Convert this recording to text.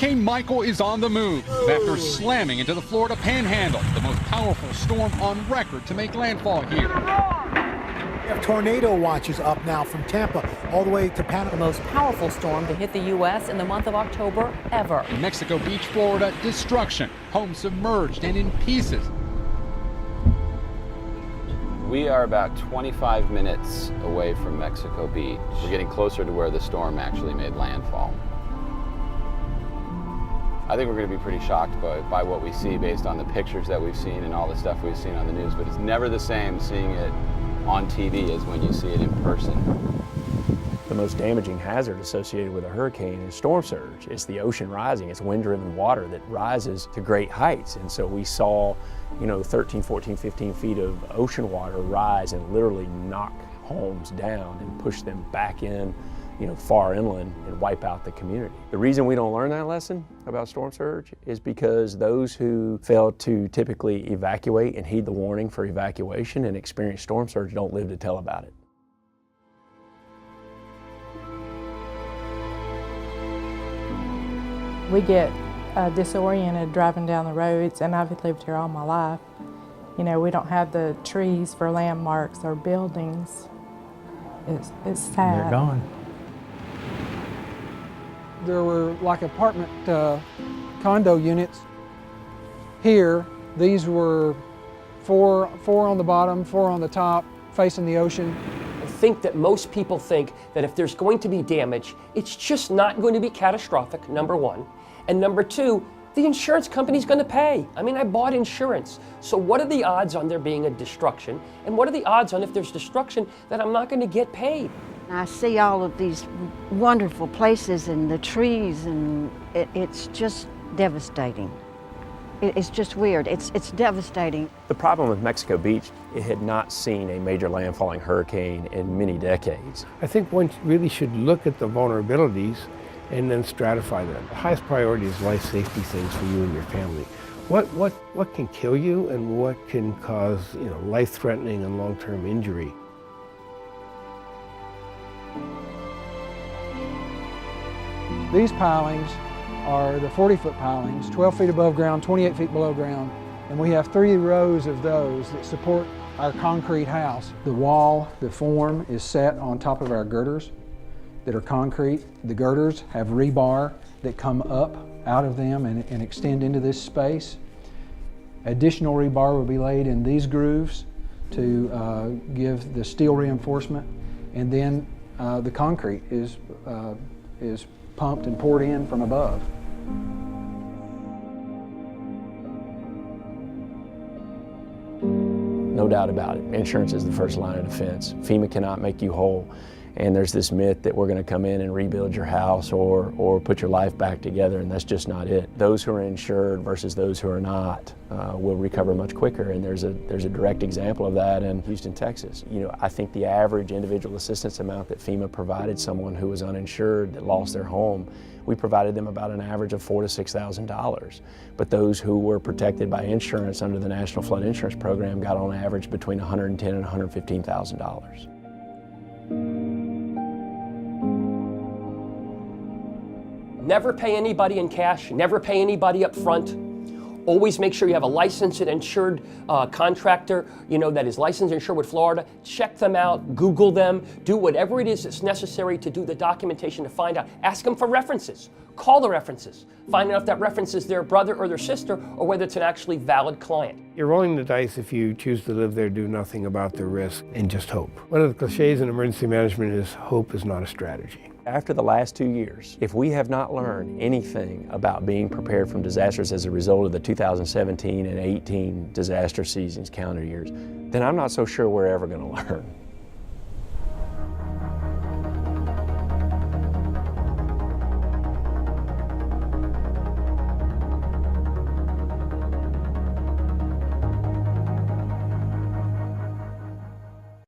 Hurricane Michael is on the move after slamming into the Florida Panhandle, the most powerful storm on record to make landfall here. We have tornado watches up now from Tampa all the way to Panama. The most powerful storm to hit the U.S. in the month of October ever. In Mexico Beach, Florida, destruction, homes submerged and in pieces. We are about 25 minutes away from Mexico Beach. We're getting closer to where the storm actually made landfall. I think we're going to be pretty shocked by what we see based on the pictures that we've seen and all the stuff we've seen on the news, but it's never the same seeing it on TV as when you see it in person. The most damaging hazard associated with a hurricane is storm surge. It's the ocean rising. It's wind-driven water that rises to great heights. And so we saw, 13, 14, 15 feet of ocean water rise and literally knock homes down and push them back in, far inland and wipe out the community. The reason we don't learn that lesson about storm surge is because those who fail to typically evacuate and heed the warning for evacuation and experience storm surge don't live to tell about it. We get disoriented driving down the roads, and I've lived here all my life. We don't have the trees for landmarks or buildings. It's sad. They're gone. There were like apartment condo units here. These were four on the bottom, 4 on the top, facing the ocean. I think that most people think that if there's going to be damage, it's just not going to be catastrophic, number one. And number two, the insurance company's going to pay. I mean, I bought insurance. So what are the odds on there being a destruction? And what are the odds on if there's destruction that I'm not going to get paid? I see all of these wonderful places and the trees, and it's just devastating. It's just weird. It's devastating. The problem with Mexico Beach, it had not seen a major landfalling hurricane in many decades. I think one really should look at the vulnerabilities and then stratify them. The highest priority is life safety things for you and your family. What can kill you and what can cause life-threatening and long-term injury? These pilings are the 40-foot pilings, 12 feet above ground, 28 feet below ground, and we have 3 rows of those that support our concrete house. The wall, the form, is set on top of our girders that are concrete. The girders have rebar that come up out of them and extend into this space. Additional rebar will be laid in these grooves to give the steel reinforcement, and then the concrete is pumped and poured in from above. No doubt about it, insurance is the first line of defense. FEMA cannot make you whole. And there's this myth that we're going to come in and rebuild your house or put your life back together, and that's just not it. Those who are insured versus those who are not will recover much quicker, and there's a direct example of that in Houston, Texas. I think the average individual assistance amount that FEMA provided someone who was uninsured that lost their home, we provided them about an average of $4,000 to $6,000. But those who were protected by insurance under the National Flood Insurance Program got on average between $110,000 and $115,000. Never pay anybody in cash, never pay anybody up front. Always make sure you have a licensed and insured contractor, that is licensed and insured with Florida. Check them out, Google them, do whatever it is that's necessary to do the documentation to find out. Ask them for references. Call the references. Find out if that reference is their brother or their sister or whether it's an actually valid client. You're rolling the dice if you choose to live there, do nothing about the risk, and just hope. One of the cliches in emergency management is hope is not a strategy. After the last 2 years, if we have not learned anything about being prepared from disasters as a result of the 2017 and 18 disaster seasons, calendar years, then I'm not so sure we're ever going to learn.